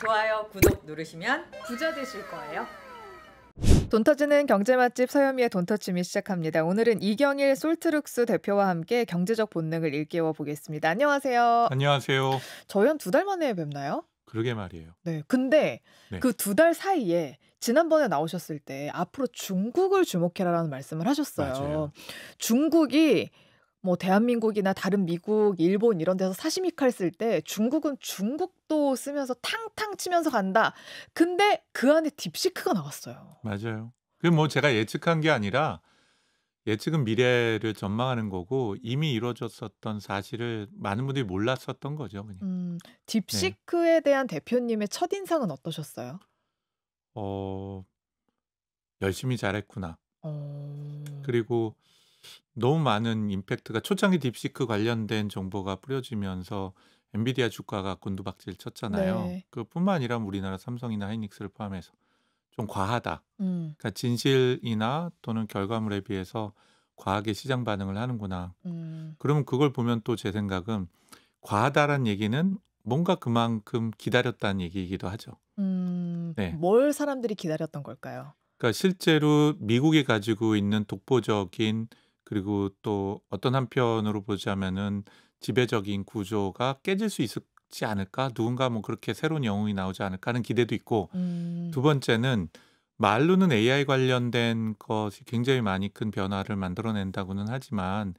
좋아요, 구독 누르시면 부자 되실 거예요. 돈 터지는 경제 맛집 서현미의 돈터치미 시작합니다. 오늘은 이경일 솔트룩스 대표와 함께 경제적 본능을 일깨워 보겠습니다. 안녕하세요. 안녕하세요. 저희 한 2달 만에 뵙나요? 그러게 말이에요. 네. 근데 네. 그 2달 사이에 지난번에 나오셨을 때 앞으로 중국을 주목해라라는 말씀을 하셨어요. 맞아요. 중국이 뭐 대한민국이나 다른 미국, 일본 이런 데서 사시미 칼 쓸 때 중국은 중국도 쓰면서 탕탕 치면서 간다. 근데 그 안에 딥시크가 나왔어요. 맞아요. 그 뭐 제가 예측한 게 아니라 예측은 미래를 전망하는 거고 이미 이루어졌었던 사실을 많은 분들이 몰랐었던 거죠, 그냥. 네. 딥시크에 대한 대표님의 첫인상은 어떠셨어요? 어 열심히 잘했구나. 어. 그리고 너무 많은 임팩트가 초창기 딥시크 관련된 정보가 뿌려지면서 엔비디아 주가가 곤두박질 쳤잖아요. 네. 그뿐만 아니라 우리나라 삼성이나 하이닉스를 포함해서 좀 과하다. 음. 그러니까 진실이나 또는 결과물에 비해서 과하게 시장 반응을 하는구나. 음. 그러면 그걸 보면 또 제 생각은 과하다라는 얘기는 뭔가 그만큼 기다렸다는 얘기이기도 하죠. 네. 뭘 사람들이 기다렸던 걸까요? 그러니까 실제로 미국이 가지고 있는 독보적인 그리고 또 어떤 한편으로 보자면은 지배적인 구조가 깨질 수 있지 않을까? 누군가 뭐 그렇게 새로운 영웅이 나오지 않을까 하는 기대도 있고 두 번째는 말로는 AI 관련된 것이 굉장히 많이 큰 변화를 만들어낸다고는 하지만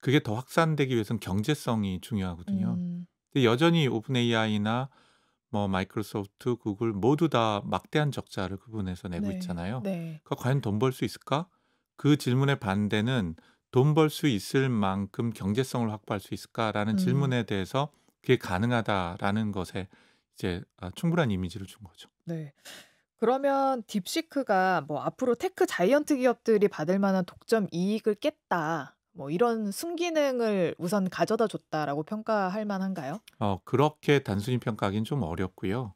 그게 더 확산되기 위해서는 경제성이 중요하거든요. 음. 근데 여전히 오픈 AI나 뭐 마이크로소프트, 구글 모두 다 막대한 적자를 그 부분에서 내고 네. 있잖아요. 네. 그러니까 과연 돈 벌 수 있을까? 그 질문의 반대는 돈 벌 수 있을 만큼 경제성을 확보할 수 있을까라는 음. 질문에 대해서 그게 가능하다라는 것에 이제 충분한 이미지를 준 거죠. 네. 그러면 딥시크가 뭐 앞으로 테크 자이언트 기업들이 받을 만한 독점 이익을 깼다. 뭐 이런 순기능을 우선 가져다 줬다라고 평가할 만한가요? 그렇게 단순히 평가하기는 좀 어렵고요.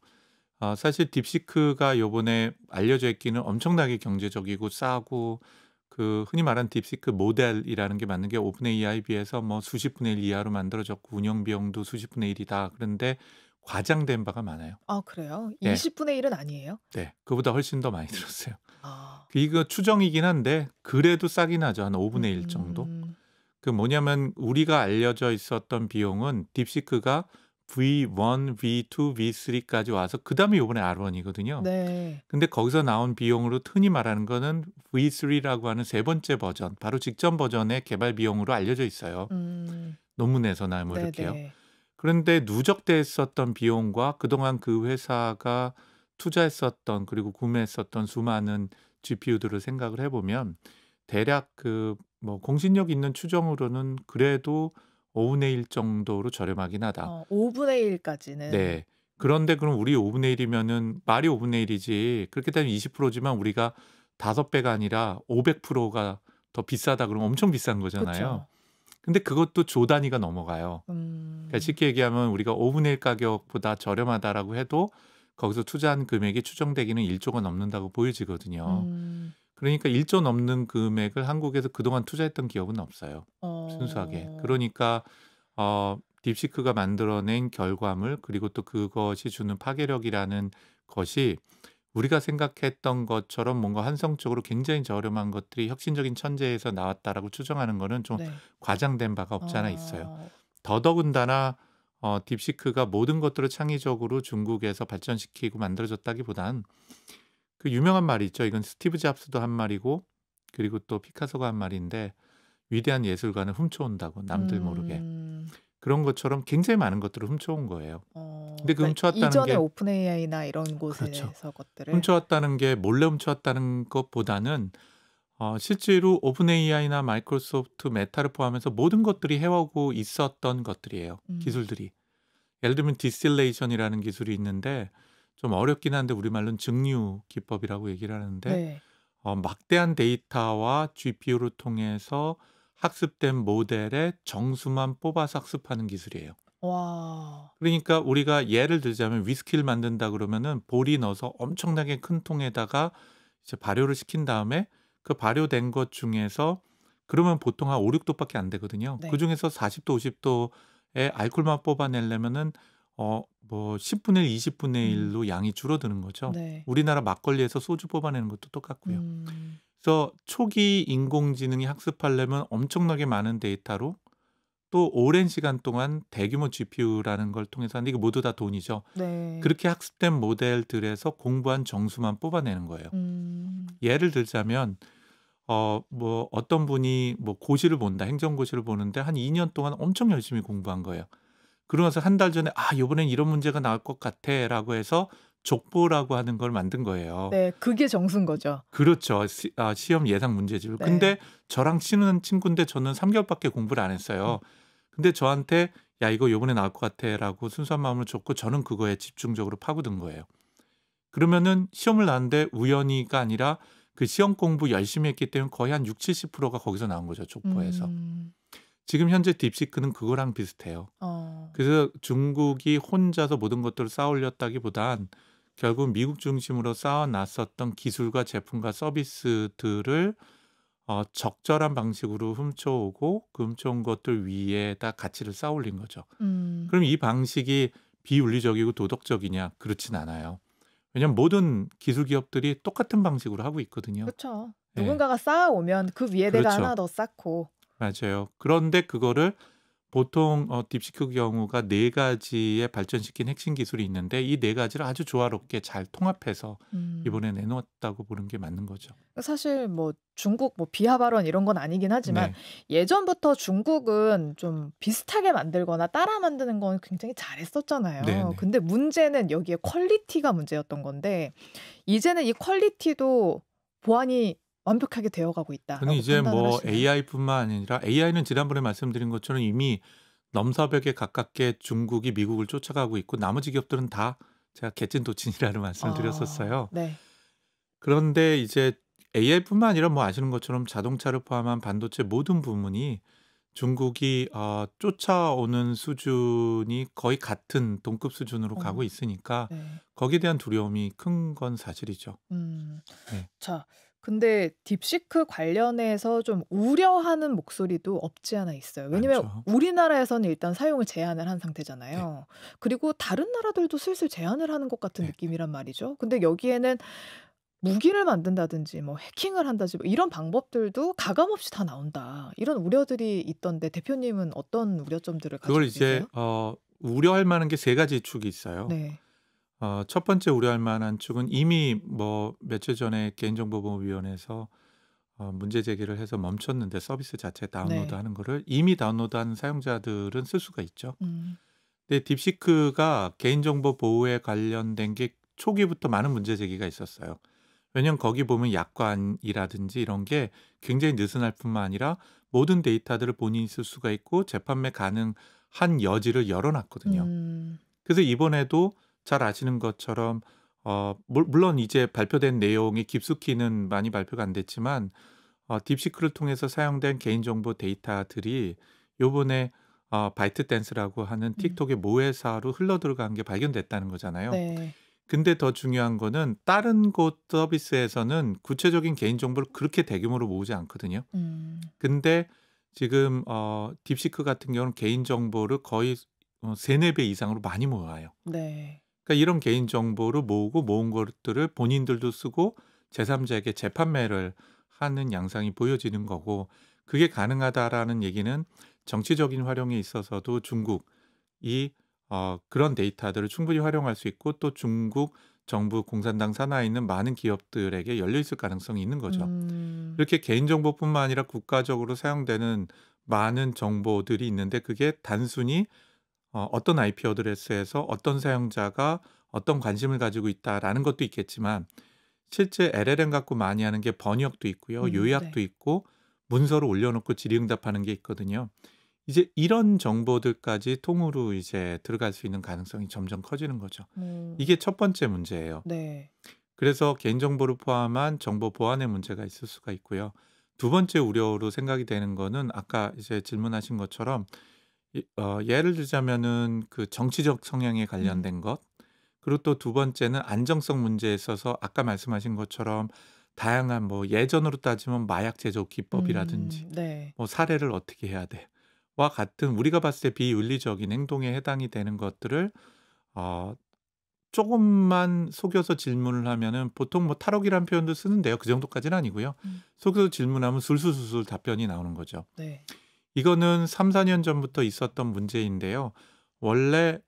사실 딥시크가 요번에 알려져 있기는 엄청나게 경제적이고 싸고 그 흔히 말하는 딥시크 모델이라는 게 맞는 게 오픈 AI에 비해서 뭐 수십 분의 1 이하로 만들어졌고 운영 비용도 수십 분의 1이다. 그런데 과장된 바가 많아요. 아 그래요? 네. 20분의 1은 아니에요? 네. 그보다 훨씬 더 많이 들었어요. 아. 이거 추정이긴 한데 그래도 싸긴 하죠. 한 5분의 1 정도. 음. 그 뭐냐면 우리가 알려져 있었던 비용은 딥시크가 V1, V2, V3까지 와서 그다음에 요번에 R1이거든요. 네. 근데 거기서 나온 비용으로 흔히 말하는 거는 V3라고 하는 세 번째 버전, 바로 직전 버전의 개발 비용으로 알려져 있어요. 음. 논문에서나 뭐 이렇게요. 네네. 그런데 누적됐었던 비용과 그동안 그 회사가 투자했었던 그리고 구매했었던 수많은 GPU들을 생각을 해보면 대략 그 뭐 공신력 있는 추정으로는 그래도 5분의 1 정도로 저렴하긴 하다. 5분의 1까지는. 네. 그런데 그럼 우리 5분의 1이면은 말이 5분의 1이지 그렇게 되면 20%지만 우리가 5배가 아니라 500%가 더 비싸다 그러면 엄청 비싼 거잖아요. 그쵸. 근데 그것도 조 단위가 넘어가요. 그러니까 쉽게 얘기하면 우리가 5분의 1 가격보다 저렴하다라고 해도 거기서 투자한 금액이 추정되기는 1조가 넘는다고 보여지거든요. 음. 그러니까 1조 넘는 금액을 한국에서 그동안 투자했던 기업은 없어요. 순수하게. 그러니까 딥시크가 만들어낸 결과물 그리고 또 그것이 주는 파괴력이라는 것이 우리가 생각했던 것처럼 뭔가 환성적으로 굉장히 저렴한 것들이 혁신적인 천재에서 나왔다라고 추정하는 거는 좀 네. 과장된 바가 없지 않아 있어요. 더더군다나 딥시크가 모든 것들을 창의적으로 중국에서 발전시키고 만들어졌다기보단 그 유명한 말이 있죠. 이건 스티브 잡스도 한 말이고 그리고 또 피카소가 한 말인데 위대한 예술가는 훔쳐온다고 남들 모르게. 그런 것처럼 굉장히 많은 것들을 훔쳐온 거예요. 근데 그 그러니까 훔쳐왔다는 이전에 게 오픈 AI나 이런 그렇죠. 곳에서 것들을 훔쳐왔다는 게 몰래 훔쳐왔다는 것보다는 실제로 오픈 AI나 마이크로소프트, 메타를 포함해서 모든 것들이 해오고 있었던 것들이에요. 기술들이. 예를 들면 디스틸레이션이라는 기술이 있는데 좀 어렵긴 한데 우리말로는 증류 기법이라고 얘기를 하는데 네. 막대한 데이터와 GPU를 통해서 학습된 모델의 정수만 뽑아서 학습하는 기술이에요. 와. 그러니까 우리가 예를 들자면 위스키를 만든다 그러면은 보리 넣어서 엄청나게 큰 통에다가 이제 발효를 시킨 다음에 그 발효된 것 중에서 그러면 보통 한 5, 6도밖에 안 되거든요. 네. 그중에서 40도, 50도의 알코올만 뽑아내려면은 뭐 10분의 1, 20분의 음. 1로 양이 줄어드는 거죠. 네. 우리나라 막걸리에서 소주 뽑아내는 것도 똑같고요. 음. 그래서 초기 인공지능이 학습하려면 엄청나게 많은 데이터로 또 오랜 시간 동안 대규모 GPU라는 걸 통해서 하는데 이게 모두 다 돈이죠. 네. 그렇게 학습된 모델들에서 공부한 정수만 뽑아내는 거예요. 음. 예를 들자면 뭐 어떤 분이 뭐 고시를 본다. 행정고시를 보는데 한 2년 동안 엄청 열심히 공부한 거예요. 그러고 나서 한 달 전에 '아 요번엔 이런 문제가 나올 것 같아.'라고 해서 족보라고 하는 걸 만든 거예요. 네. 그게 정수인 거죠. 그렇죠. 시험 예상 문제집을. 네. 근데 저랑 치는 친구인데 저는 3 개월밖에 공부를 안 음. 했어요. 근데 저한테 "야 이거 요번에 나올 것 같아."라고 순수한 마음으로 줬고 저는 그거에 집중적으로 파고든 거예요. 그러면은 시험을 나왔는데 우연히가 아니라 그 시험 공부 열심히 했기 때문에 거의 한 60-70%가 거기서 나온 거죠, 족보에서. 음. 지금 현재 딥시크는 그거랑 비슷해요. 어. 그래서 중국이 혼자서 모든 것들을 쌓아 올렸다기보단 결국 미국 중심으로 쌓아 놨었던 기술과 제품과 서비스들을 적절한 방식으로 훔쳐오고 그 훔쳐온 것들 위에다 가치를 쌓아 올린 거죠. 음. 그럼 이 방식이 비윤리적이고 도덕적이냐? 그렇진 않아요. 왜냐하면 모든 기술 기업들이 똑같은 방식으로 하고 있거든요. 그쵸. 예. 누군가가 쌓아오면 그 위에 내가 그렇죠. 하나 더 쌓고. 맞아요. 그런데 그거를 보통 딥시크 경우가 4 가지의 발전시킨 핵심 기술이 있는데 이 4 가지를 아주 조화롭게 잘 통합해서 음. 이번에 내놓았다고 보는 게 맞는 거죠. 사실 뭐 중국 뭐 비하 발언 이런 건 아니긴 하지만 네. 예전부터 중국은 좀 비슷하게 만들거나 따라 만드는 건 굉장히 잘했었잖아요. 네네. 근데 문제는 여기에 퀄리티가 문제였던 건데 이제는 이 퀄리티도 보완이 완벽하게 되어가고 저는 있다라고 이제 판단을 뭐 하시나요? AI뿐만 아니라 AI는 지난번에 말씀드린 것처럼 이미 넘사벽에 가깝게 중국이 미국을 쫓아가고 있고 나머지 기업들은 다 제가 개찐도찐이라는 말씀을 드렸었어요. 네. 그런데 이제 AI뿐만 아니라 뭐 아시는 것처럼 자동차를 포함한 반도체 모든 부문이 중국이 쫓아오는 수준이 거의 같은 동급 수준으로 가고 어, 있으니까 네. 거기에 대한 두려움이 큰 건 사실이죠. 음. 네. 자, 근데 딥시크 관련해서 좀 우려하는 목소리도 없지 않아 있어요. 왜냐면 많죠. 우리나라에서는 일단 사용을 제한을 한 네. 상태잖아요. 그리고 다른 나라들도 슬슬 제한을 하는 것 같은 네. 느낌이란 말이죠. 근데 여기에는 무기를 만든다든지 뭐 해킹을 한다든지 뭐 이런 방법들도 가감없이 다 나온다. 이런 우려들이 있던데 대표님은 어떤 우려점들을 그걸 가지고 이제 계세요? 우려할 만한 게 3 가지 축이 있어요. 네. 첫 번째 우려할 만한 축은 이미 뭐 며칠 전에 개인정보보호위원회에서 문제 제기를 해서 멈췄는데 서비스 자체 네. 다운로드하는 거를 이미 다운로드한 사용자들은 쓸 수가 있죠. 음. 근데 딥시크가 개인정보 보호에 관련된 게 초기부터 많은 문제 제기가 있었어요. 왜냐면 거기 보면 약관이라든지 이런 게 굉장히 느슨할 뿐만 아니라 모든 데이터들을 본인이 쓸 수가 있고 재판매 가능한 여지를 열어 놨거든요. 음. 그래서 이번에도 잘 아시는 것처럼 물론 이제 발표된 내용이 깊숙이는 많이 발표가 안 됐지만 딥시크를 통해서 사용된 개인정보 데이터들이 요번에 바이트댄스라고 하는 음. 틱톡의 모회사로 흘러들어간 게 발견됐다는 거잖아요. 네. 근데 더 중요한 거는 다른 곳 서비스에서는 구체적인 개인정보를 그렇게 대규모로 모으지 않거든요. 음. 근데 지금 딥시크 같은 경우는 개인정보를 거의 3-4배 이상으로 많이 모아요. 네. 그러니까 이런 개인정보를 모으고 모은 것들을 본인들도 쓰고 제3자에게 재판매를 하는 양상이 보여지는 거고 그게 가능하다라는 얘기는 정치적인 활용에 있어서도 중국이 그런 데이터들을 충분히 활용할 수 있고 또 중국 정부 공산당 산하에 있는 많은 기업들에게 열려 있을 가능성이 있는 거죠. 음. 이렇게 개인정보뿐만 아니라 국가적으로 사용되는 많은 정보들이 있는데 그게 단순히 어떤 IP 어드레스에서 어떤 사용자가 어떤 관심을 가지고 있다라는 것도 있겠지만 실제 LLM 갖고 많이 하는 게 번역도 있고요. 요약도 네. 있고 문서로 올려놓고 질의응답하는 게 있거든요. 이제 이런 정보들까지 통으로 이제 들어갈 수 있는 가능성이 점점 커지는 거죠. 음. 이게 첫 번째 문제예요. 네. 그래서 개인정보를 포함한 정보 보안의 문제가 있을 수가 있고요. 두 번째 우려로 생각이 되는 거는 아까 이제 질문하신 것처럼 예를 들자면은 그 정치적 성향에 음. 관련된 것 그리고 또 두 번째는 안정성 문제에 있어서 아까 말씀하신 것처럼 다양한 뭐 예전으로 따지면 마약 제조 기법이라든지 네. 뭐 사례를 어떻게 해야 돼? 와 같은 우리가 봤을 때 비윤리적인 행동에 해당이 되는 것들을 어 조금만 속여서 질문을 하면은 보통 뭐 탈옥이라는 표현도 쓰는데요. 그 정도까지는 아니고요. 음. 속여서 질문하면 술술술술 답변이 나오는 거죠. 네. 이거는 3-4년 전부터 있었던 문제인데요. 원래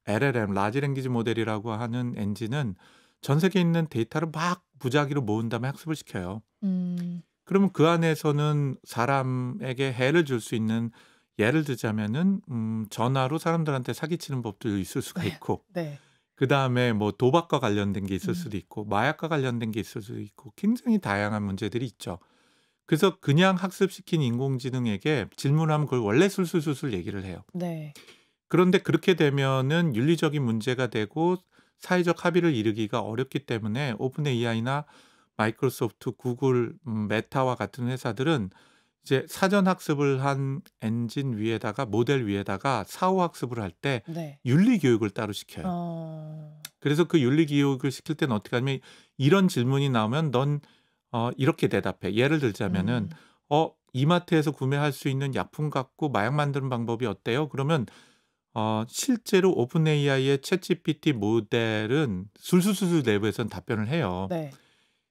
LLM 라지 랭귀지 모델이라고 하는 엔진은 전 세계에 있는 데이터를 막 무작위로 모은 다음에 학습을 시켜요. 음. 그러면 그 안에서는 사람에게 해를 줄 수 있는, 예를 들자면은 전화로 사람들한테 사기치는 법도 있을 수가 네. 있고, 네. 그다음에 뭐 도박과 관련된 게 있을 음. 수도 있고, 마약과 관련된 게 있을 수도 있고, 굉장히 다양한 문제들이 있죠. 그래서 그냥 학습시킨 인공지능에게 질문하면 그걸 원래 술술술술 얘기를 해요. 네. 그런데 그렇게 되면은 윤리적인 문제가 되고 사회적 합의를 이루기가 어렵기 때문에 오픈 AI나 마이크로소프트, 구글, 메타와 같은 회사들은 이제 사전 학습을 한 엔진 위에다가, 모델 위에다가 사후 학습을 할 때 네. 윤리 교육을 따로 시켜요. 어. 그래서 그 윤리 교육을 시킬 때는 어떻게 하냐면, 이런 질문이 나오면 넌 이렇게 대답해. 예를 들자면은 음. 이마트에서 구매할 수 있는 약품 갖고 마약 만드는 방법이 어때요? 그러면 실제로 오픈 AI의 챗GPT 모델은 술술술술 내부에서는 답변을 해요. 네.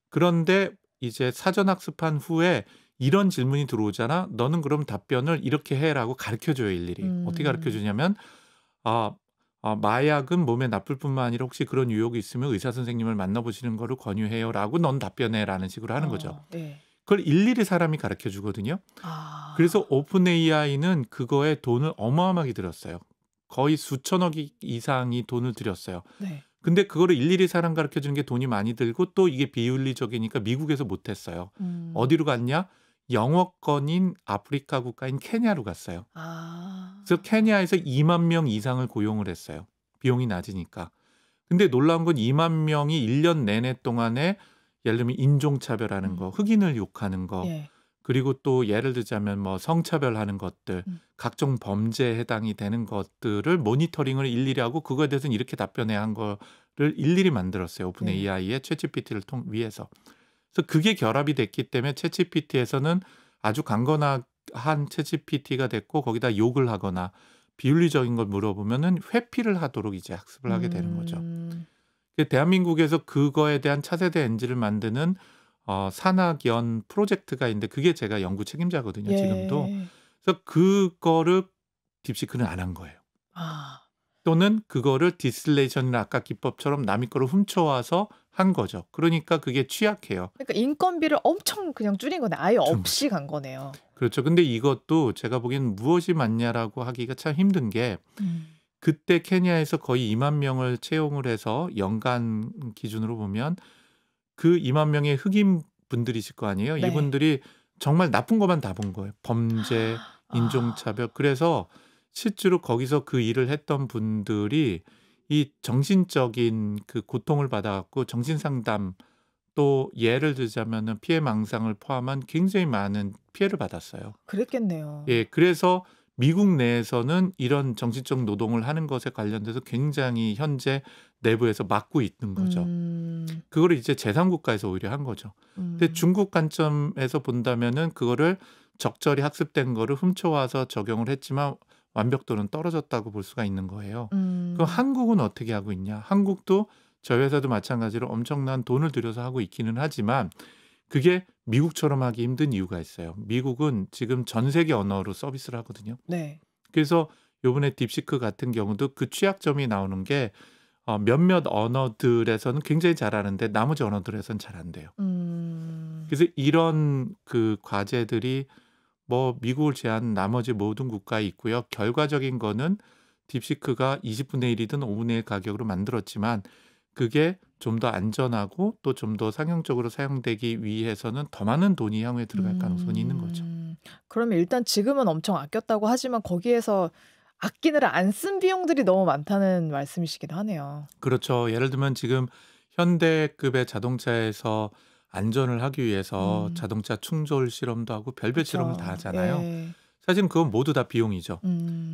그런데 이제 사전 학습한 후에 이런 질문이 들어오잖아. 너는 그럼 답변을 이렇게 해라고 가르쳐 줘요, 일일이. 어떻게 가르쳐 음. 주냐면, 아 마약은 몸에 나쁠 뿐만 아니라 혹시 그런 유혹이 있으면 의사 선생님을 만나 보시는 거를 권유해요라고 넌 답변해라는 식으로 하는 거죠. 예. 그걸 일일이 사람이 가르쳐 주거든요. 아. 그래서 오픈 AI는 그거에 돈을 어마어마하게 들였어요. 거의 수천억 이상이 돈을 들였어요. 네. 근데 그거를 일일이 사람 가르쳐 주는 게 돈이 많이 들고, 또 이게 비윤리적이니까 미국에서 못 했어요. 음. 어디로 갔냐? 영어권인 아프리카 국가인 케냐로 갔어요. 아. 그래서 케냐에서 2만 명 이상을 고용을 했어요. 비용이 낮으니까. 근데 놀라운 건 2만 명이 1년 내내 동안에 예를 들면 인종차별하는 거, 흑인을 욕하는 거, 예. 그리고 또 예를 들자면 뭐 성차별하는 것들, 각종 범죄에 해당이 되는 것들을 모니터링을 일일이 하고, 그거에 대해서는 이렇게 답변해야 한 거를 일일이 만들었어요. 오픈 네. AI의 챗GPT를 위해서. 그래서 그게 결합이 됐기 때문에 챗GPT에서는 아주 강건한 챗GPT가 됐고, 거기다 욕을 하거나 비윤리적인 걸 물어보면은 회피를 하도록 이제 학습을 하게 되는 거죠. 음. 대한민국에서 그거에 대한 차세대 엔진을 만드는 산학연 프로젝트가 있는데, 그게 제가 연구 책임자거든요, 지금도. 예. 그래서 그거를 딥시크는 안 한 거예요. 아. 또는 그거를 디스틸레이션이나 아까 기법처럼 남의 거를 훔쳐와서 한 거죠. 그러니까 그게 취약해요. 그러니까 인건비를 엄청 그냥 줄인 거네. 아예 준 없이 간 거네요. 그렇죠. 근데 이것도 제가 보기엔 무엇이 맞냐라고 하기가 참 힘든 게, 그때 케냐에서 거의 2만 명을 채용을 해서 연간 기준으로 보면 그 2만 명의 흑인 분들이실 거 아니에요. 네. 이분들이 정말 나쁜 것만 다 본 거예요. 범죄, 아. 인종차별. 그래서 실제로 거기서 그 일을 했던 분들이 이 정신적인 그 고통을 받아갖고 정신상담, 또 예를 들자면은 피해망상을 포함한 굉장히 많은 피해를 받았어요. 그랬겠네요. 예, 그래서 미국 내에서는 이런 정신적 노동을 하는 것에 관련돼서 굉장히 현재 내부에서 막고 있는 거죠. 그거를 이제 제3국가에서 오히려 한 거죠. 근데 중국 관점에서 본다면은 그거를 적절히 학습된 거를 훔쳐와서 적용을 했지만 완벽도는 떨어졌다고 볼 수가 있는 거예요. 그럼 한국은 어떻게 하고 있냐? 한국도 저희 회사도 마찬가지로 엄청난 돈을 들여서 하고 있기는 하지만 그게 미국처럼 하기 힘든 이유가 있어요. 미국은 지금 전 세계 언어로 서비스를 하거든요. 네. 그래서 요번에 딥시크 같은 경우도 그 취약점이 나오는 게 몇몇 언어들에서는 굉장히 잘하는데 나머지 언어들에서는 잘 안 돼요. 그래서 이런 그 과제들이 뭐 미국을 제한 나머지 모든 국가에 있고요. 결과적인 거는 딥시크가 20분의 1이든 5분의 1 가격으로 만들었지만 그게 좀 더 안전하고 또 좀 더 상용적으로 사용되기 위해서는 더 많은 돈이 향후에 들어갈 가능성이 있는 거죠. 그러면 일단 지금은 엄청 아꼈다고 하지만 거기에서 아끼느라 안 쓴 비용들이 너무 많다는 말씀이시긴 하네요. 그렇죠. 예를 들면 지금 현대급의 자동차에서 안전을 하기 위해서 자동차 충돌 실험도 하고 별별 실험을 다 그쵸. 하잖아요. 예. 사실은 그건 모두 다 비용이죠.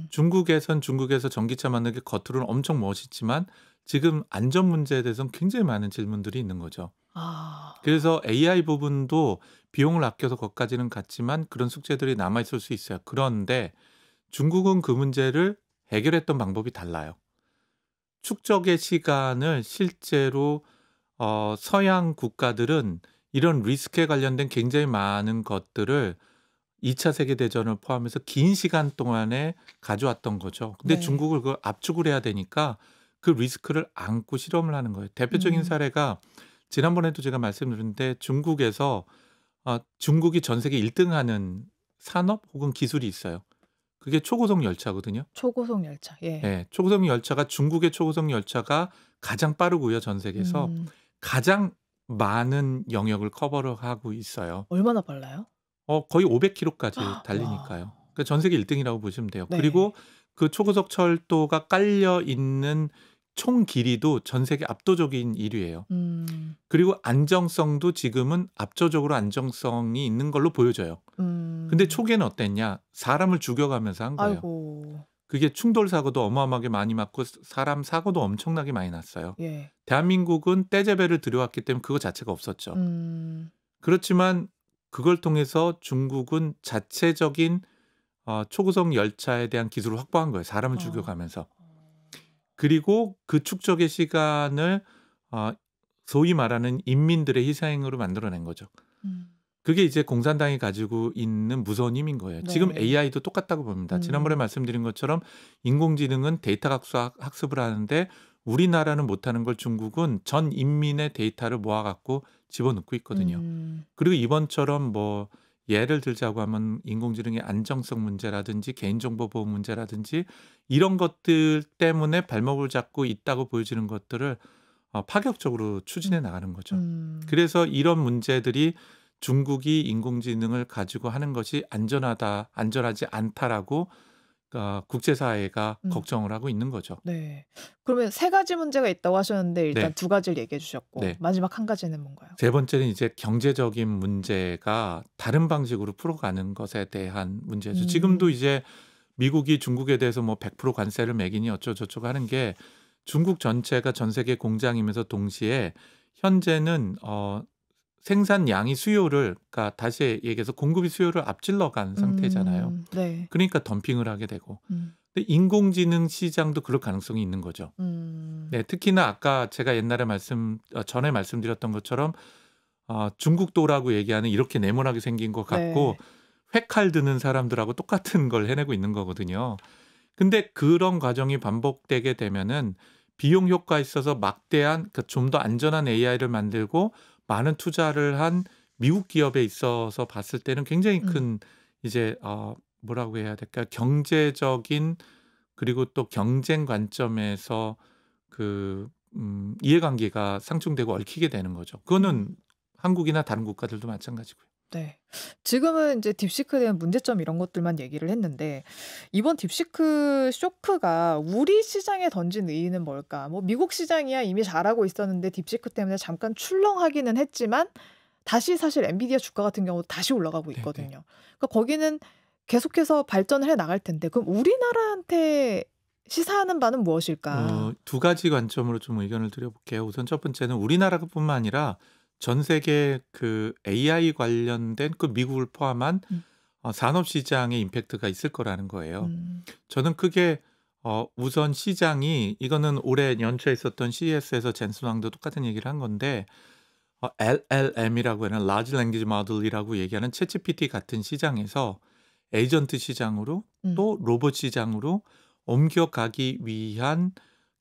중국에서 전기차 만드는 게 겉으로는 엄청 멋있지만 지금 안전 문제에 대해서는 굉장히 많은 질문들이 있는 거죠. 아. 그래서 AI 부분도 비용을 아껴서 거기까지는 갔지만 그런 숙제들이 남아 있을 수 있어요. 그런데 중국은 그 문제를 해결했던 방법이 달라요. 축적의 시간을 실제로 서양 국가들은 이런 리스크에 관련된 굉장히 많은 것들을 2차 세계대전을 포함해서 긴 시간 동안에 가져왔던 거죠. 근데 네. 중국을 그걸 압축을 해야 되니까 그 리스크를 안고 실험을 하는 거예요. 대표적인 음. 사례가 지난번에도 제가 말씀드렸는데 중국에서 중국이 전 세계 1등 하는 산업 혹은 기술이 있어요. 그게 초고속 열차거든요. 초고속 열차. 예. 예. 초고속 열차가 중국의 초고속 열차가 가장 빠르고요, 전 세계에서. 음. 가장 많은 영역을 커버를 하고 있어요. 얼마나 빨라요? 거의 500km까지 와. 달리니까요. 그러니까 전 세계 1등이라고 보시면 돼요. 네. 그리고 그 초고속 철도가 깔려 있는 총 길이도 전 세계 압도적인 1위예요. 그리고 안정성도 지금은 압도적으로 안정성이 있는 걸로 보여져요. 근데 초기에는 어땠냐? 사람을 죽여가면서 한 거예요. 아이고. 그게 충돌 사고도 어마어마하게 많이 났고 사람 사고도 엄청나게 많이 났어요. 예. 대한민국은 떼제배를 들여왔기 때문에 그거 자체가 없었죠. 그렇지만 그걸 통해서 중국은 자체적인 초고속 열차에 대한 기술을 확보한 거예요. 사람을 죽여가면서. 그리고 그 축적의 시간을 소위 말하는 인민들의 희생으로 만들어낸 거죠. 그게 이제 공산당이 가지고 있는 무서운 힘인 거예요. 지금 네. AI도 똑같다고 봅니다. 지난번에 말씀드린 것처럼 인공지능은 데이터 학습을 하는데 우리나라는 못하는 걸 중국은 전 인민의 데이터를 모아갖고 집어넣고 있거든요. 그리고 이번처럼 뭐 예를 들자고 하면 인공지능의 안정성 문제라든지 개인정보 보호 문제라든지 이런 것들 때문에 발목을 잡고 있다고 보여지는 것들을 파격적으로 추진해 나가는 거죠. 그래서 이런 문제들이 중국이 인공지능을 가지고 하는 것이 안전하지 않다라고 국제사회가 걱정을 하고 있는 거죠. 네. 그러면 세 가지 문제가 있다고 하셨는데 일단 네. 두 가지를 얘기해 주셨고 네. 마지막 한 가지는 뭔가요? 세 번째는 이제 경제적인 문제가 다른 방식으로 풀어가는 것에 대한 문제죠. 지금도 이제 미국이 중국에 대해서 뭐 100% 관세를 매기니 어쩌고저쩌고 하는 게 중국 전체가 전 세계 공장이면서 동시에 현재는 생산량이 수요를 그러니까 다시 얘기해서 공급이 수요를 앞질러 간 상태잖아요. 네. 그러니까 덤핑을 하게 되고. 근데 인공지능 시장도 그럴 가능성이 있는 거죠. 네, 특히나 아까 제가 옛날에 전에 말씀드렸던 것처럼 중국도라고 얘기하는 이렇게 네모나게 생긴 것 같고 회칼 드는 사람들하고 똑같은 걸 해내고 있는 거거든요. 근데 그런 과정이 반복되게 되면은 비용 효과 있어서 막대한 그러니까 좀 더 안전한 AI를 만들고 많은 투자를 한 미국 기업에 있어서 봤을 때는 굉장히 큰 이제 뭐라고 해야 될까요? 경제적인 그리고 또 경쟁 관점에서 그 이해관계가 상충되고 얽히게 되는 거죠. 그거는 한국이나 다른 국가들도 마찬가지고요. 네. 지금은 이제 딥시크에 대한 문제점 이런 것들만 얘기를 했는데 이번 딥시크 쇼크가 우리 시장에 던진 의의는 뭘까? 뭐 미국 시장이야 이미 잘하고 있었는데 딥시크 때문에 잠깐 출렁하기는 했지만 다시 사실 엔비디아 주가 같은 경우도 다시 올라가고 있거든요. 그러니까 거기는 계속해서 발전을 해 나갈 텐데 그럼 우리나라한테 시사하는 바는 무엇일까? 두 가지 관점으로 좀 의견을 드려볼게요. 우선 첫 번째는 우리나라뿐만 아니라 전 세계 그 AI 관련된 그 미국을 포함한 산업 시장에 임팩트가 있을 거라는 거예요. 저는 크게 우선 시장이 이거는 올해 연초에 있었던 CES에서 젠슨 왕도 똑같은 얘기를 한 건데 LLM이라고 하는 Large Language Model이라고 얘기하는 챗GPT 같은 시장에서 에이전트 시장으로 또 로봇 시장으로 옮겨가기 위한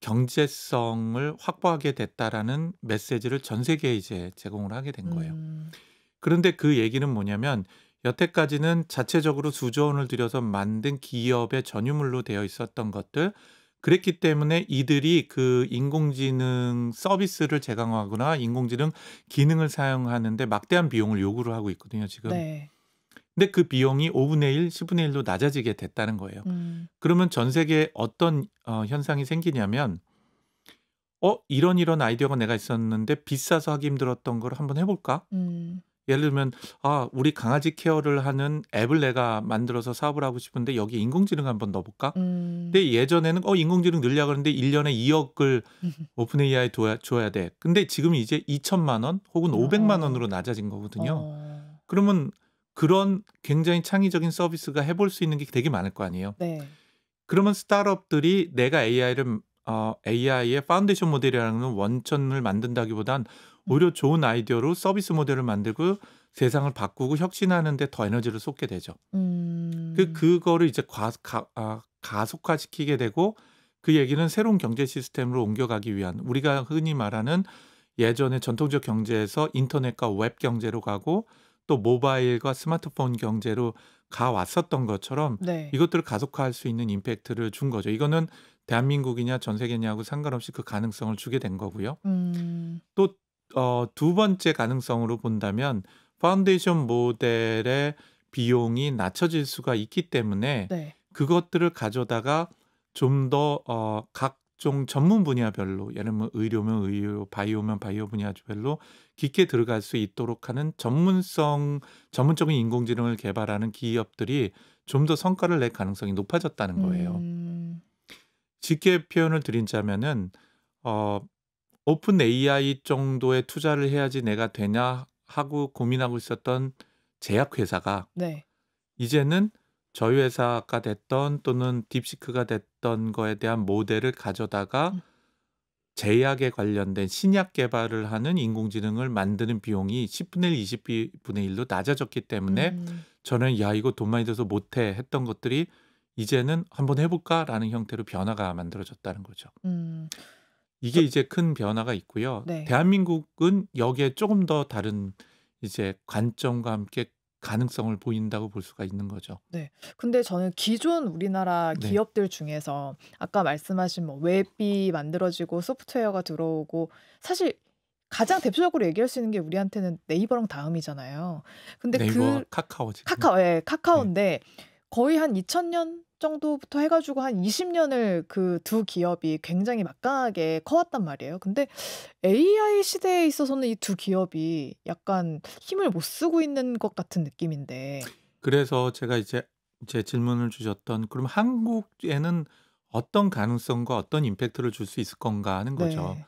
경제성을 확보하게 됐다라는 메시지를 전 세계에 이제 제공을 하게 된 거예요. 그런데 그 얘기는 뭐냐면 여태까지는 자체적으로 수조 원을 들여서 만든 기업의 전유물로 되어 있었던 것들 그랬기 때문에 이들이 그 인공지능 서비스를 제공하거나 인공지능 기능을 사용하는데 막대한 비용을 요구를 하고 있거든요, 지금. 네. 근데 그 비용이 5분의 1, 10분의 1로 낮아지게 됐다는 거예요. 그러면 전 세계에 어떤 현상이 생기냐면 이런 아이디어가 내가 있었는데 비싸서 하기 힘들었던 걸 한번 해볼까? 예를 들면 우리 강아지 케어를 하는 앱을 내가 만들어서 사업을 하고 싶은데 여기 인공지능 한번 넣어볼까? 근데 예전에는 인공지능 늘려고 그러는데 1년에 2억을 오픈 AI 줘야 돼. 근데 지금 이제 2천만 원 혹은 500만 원으로 낮아진 거거든요. 그러면 그런 굉장히 창의적인 서비스가 해볼 수 있는 게 되게 많을 거 아니에요. 네. 그러면 스타트업들이 내가 AI를 AI의 파운데이션 모델이라는 원천을 만든다기보단 음. 오히려 좋은 아이디어로 서비스 모델을 만들고 세상을 바꾸고 혁신하는 데 더 에너지를 쏟게 되죠. 음. 그거를 이제 가속화시키게 되고 그 얘기는 새로운 경제 시스템으로 옮겨가기 위한 우리가 흔히 말하는 예전에 전통적 경제에서 인터넷과 웹 경제로 가고 또 모바일과 스마트폰 경제로 가왔었던 것처럼 네. 이것들을 가속화할 수 있는 임팩트를 준 거죠. 이거는 대한민국이냐 전 세계냐하고 상관없이 그 가능성을 주게 된 거고요. 음. 또 두 번째 가능성으로 본다면 파운데이션 모델의 비용이 낮춰질 수가 있기 때문에 네. 그것들을 가져다가 좀 더 각종 전문 분야별로 예를 들면 의료면 의료, 바이오면 바이오 분야별로 깊게 들어갈 수 있도록 하는 전문적인 인공지능을 개발하는 기업들이 좀 더 성과를 낼 가능성이 높아졌다는 거예요. 음. 쉽게 표현을 드리자면은 어 오픈 AI 정도의 투자를 해야지 내가 되냐 하고 고민하고 있었던 제약회사가 네. 이제는 저희 회사가 됐던 또는 딥시크가 됐던 거에 대한 모델을 가져다가 음. 제약에 관련된 신약 개발을 하는 인공지능을 만드는 비용이 10분의 1, 20분의 1로 낮아졌기 때문에 음. 저는 '야 이거 돈 많이 들어서 못해.' 했던 것들이 이제는 '한번 해 볼까?'라는 형태로 변화가 만들어졌다는 거죠. 음. 이게 저 이제 큰 변화가 있고요. 네. 대한민국은 여기에 조금 더 다른 이제 관점과 함께 가능성을 보인다고 볼 수가 있는 거죠. 네. 근데 저는 기존 우리나라 네. 기업들 중에서 아까 말씀하신 뭐 웹이 만들어지고 소프트웨어가 들어오고 사실 가장 대표적으로 얘기할 수 있는 게 우리한테는 네이버랑 다음이잖아요. 근데 네이버와 카카오 지금. 예, 네. 카카오인데 거의 한 2000년 정도부터 해 가지고 한 20년을 그 두 기업이 굉장히 막강하게 커왔단 말이에요. 근데 AI 시대에 있어서는 이 두 기업이 약간 힘을 못 쓰고 있는 것 같은 느낌인데. 그래서 제가 이제 제 질문을 주셨던 '그럼 한국에는 어떤 가능성과 어떤 임팩트를 줄 수 있을 건가.' 하는 거죠. 네.